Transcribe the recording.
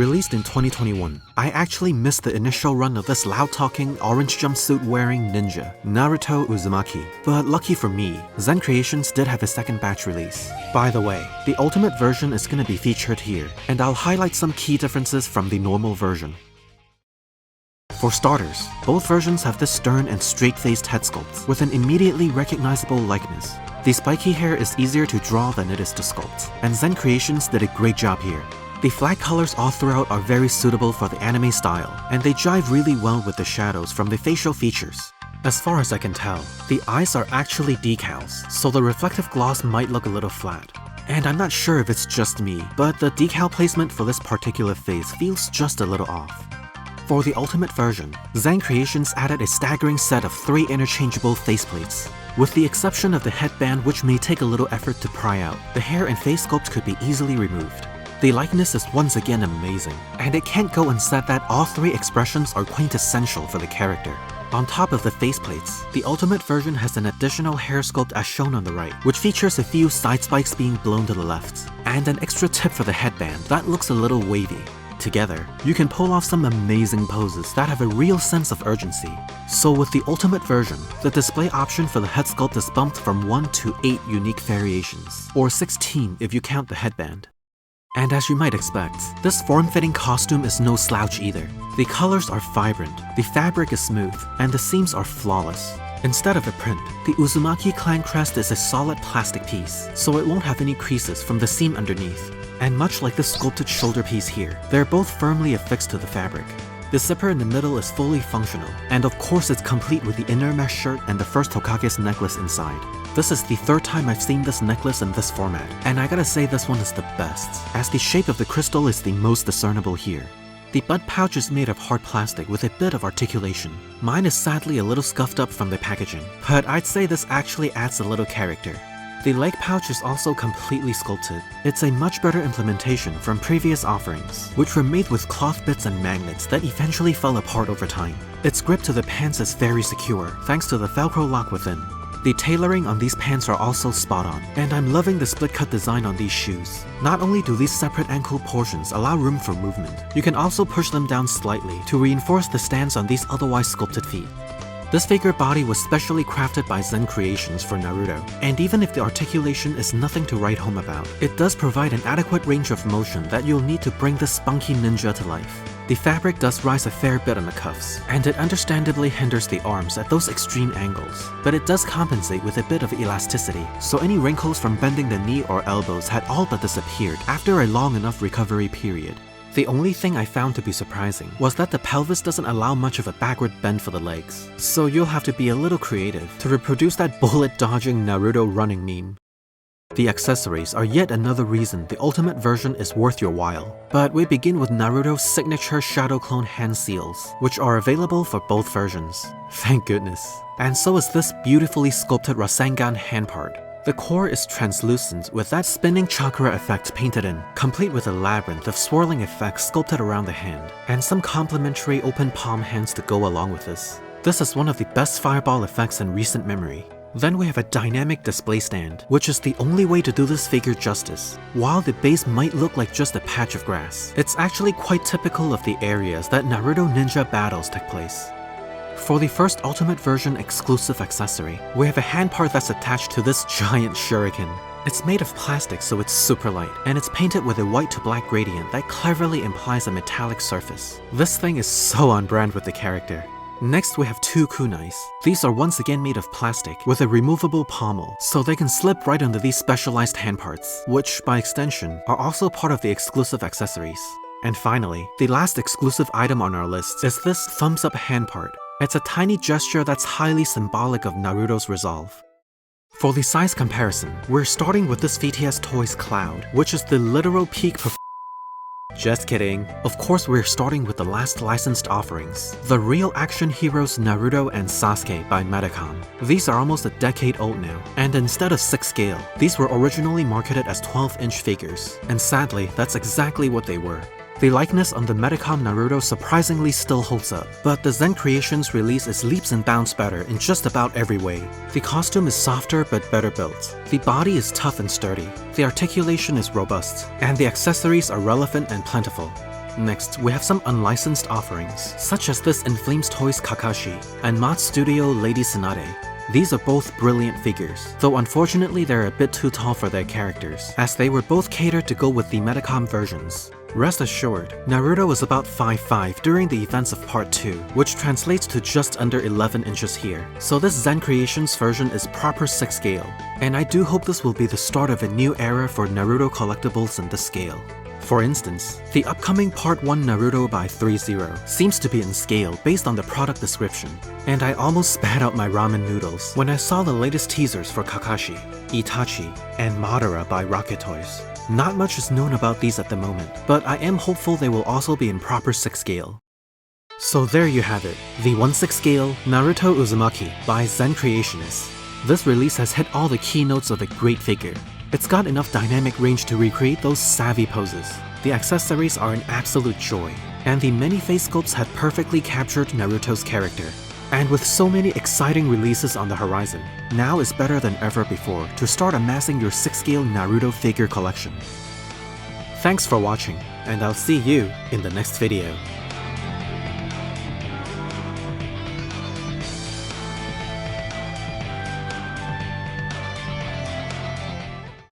released in 2021. I actually missed the initial run of this loud-talking, orange jumpsuit-wearing ninja, Naruto Uzumaki. But lucky for me, Zen Creations did have a second batch release. By the way, the ultimate version is gonna be featured here, and I'll highlight some key differences from the normal version. For starters, both versions have this stern and straight-faced head sculpt with an immediately recognizable likeness. The spiky hair is easier to draw than it is to sculpt, and Zen Creations did a great job here. The flat colors all throughout are very suitable for the anime style, and they jive really well with the shadows from the facial features. As far as I can tell, the eyes are actually decals, so the reflective gloss might look a little flat. And I'm not sure if it's just me, but the decal placement for this particular face feels just a little off. For the ultimate version, Zen Creations added a staggering set of 3 interchangeable faceplates. With the exception of the headband, which may take a little effort to pry out, the hair and face sculpt could be easily removed. The likeness is once again amazing, and it can't go unsaid that all 3 expressions are quintessential for the character. On top of the faceplates, the ultimate version has an additional hair sculpt as shown on the right, which features a few side spikes being blown to the left, and an extra tip for the headband that looks a little wavy. Together, you can pull off some amazing poses that have a real sense of urgency. So with the ultimate version, the display option for the head sculpt is bumped from 1 to 8 unique variations, or 16 if you count the headband. And as you might expect, this form-fitting costume is no slouch either. The colors are vibrant, the fabric is smooth, and the seams are flawless. Instead of a print, the Uzumaki clan crest is a solid plastic piece, so it won't have any creases from the seam underneath. And much like the sculpted shoulder piece here, they're both firmly affixed to the fabric. The zipper in the middle is fully functional, and of course it's complete with the inner mesh shirt and the first Hokage's necklace inside. This is the 3rd time I've seen this necklace in this format, and I gotta say this one is the best, as the shape of the crystal is the most discernible here. The butt pouch is made of hard plastic with a bit of articulation. Mine is sadly a little scuffed up from the packaging, but I'd say this actually adds a little character. The leg pouch is also completely sculpted. It's a much better implementation from previous offerings, which were made with cloth bits and magnets that eventually fell apart over time. Its grip to the pants is very secure, thanks to the Velcro lock within. The tailoring on these pants are also spot on, and I'm loving the split cut design on these shoes. Not only do these separate ankle portions allow room for movement, you can also push them down slightly to reinforce the stance on these otherwise sculpted feet. This figure body was specially crafted by Zen Creations for Naruto, and even if the articulation is nothing to write home about, it does provide an adequate range of motion that you'll need to bring this spunky ninja to life. The fabric does rise a fair bit on the cuffs, and it understandably hinders the arms at those extreme angles, but it does compensate with a bit of elasticity, so any wrinkles from bending the knee or elbows had all but disappeared after a long enough recovery period. The only thing I found to be surprising was that the pelvis doesn't allow much of a backward bend for the legs, so you'll have to be a little creative to reproduce that bullet-dodging Naruto running meme. The accessories are yet another reason the ultimate version is worth your while, but we begin with Naruto's signature Shadow Clone hand seals, which are available for both versions. Thank goodness. And so is this beautifully sculpted Rasengan hand part. The core is translucent with that spinning chakra effect painted in, complete with a labyrinth of swirling effects sculpted around the hand, and some complementary open palm hands to go along with this. This is one of the best fireball effects in recent memory. Then we have a dynamic display stand, which is the only way to do this figure justice. While the base might look like just a patch of grass, it's actually quite typical of the areas that Naruto ninja battles take place. For the first Ultimate version exclusive accessory, we have a hand part that's attached to this giant shuriken. It's made of plastic so it's super light, and it's painted with a white to black gradient that cleverly implies a metallic surface. This thing is so on brand with the character. Next we have 2 kunais. These are once again made of plastic with a removable pommel, so they can slip right under these specialized hand parts, which by extension are also part of the exclusive accessories. And finally, the last exclusive item on our list is this thumbs up hand part. It's a tiny gesture that's highly symbolic of Naruto's resolve. For the size comparison, we're starting with this VTS Toys Cloud, which is the literal peak for Just kidding. Of course we're starting with the last licensed offerings, the real action heroes Naruto and Sasuke by Medicom. These are almost a decade old now, and instead of 6 scale, these were originally marketed as 12-inch figures, and sadly that's exactly what they were. The likeness on the Medicom Naruto surprisingly still holds up, but the Zen Creations release is leaps and bounds better in just about every way. The costume is softer but better built, the body is tough and sturdy, the articulation is robust, and the accessories are relevant and plentiful. Next, we have some unlicensed offerings, such as this In Flames Toys Kakashi and Mod Studio Lady Tsunade. These are both brilliant figures, though unfortunately they're a bit too tall for their characters, as they were both catered to go with the Medicom versions. Rest assured, Naruto was about 5'5" during the events of Part 2, which translates to just under 11 inches here, so this Zen Creations version is proper 6 scale, and I do hope this will be the start of a new era for Naruto collectibles in this scale. For instance, the upcoming Part 1 Naruto by Threezero seems to be in scale based on the product description, and I almost spat out my ramen noodles when I saw the latest teasers for Kakashi, Itachi, and Madara by RocketToys. Not much is known about these at the moment, but I am hopeful they will also be in proper 6 scale. So there you have it, the 1/6 scale Naruto Uzumaki by Zen Creations. This release has hit all the keynotes of a great figure. It's got enough dynamic range to recreate those savvy poses. The accessories are an absolute joy, and the many face sculpts had perfectly captured Naruto's character. And with so many exciting releases on the horizon, now is better than ever before to start amassing your 6-scale Naruto figure collection. Thanks for watching, and I'll see you in the next video.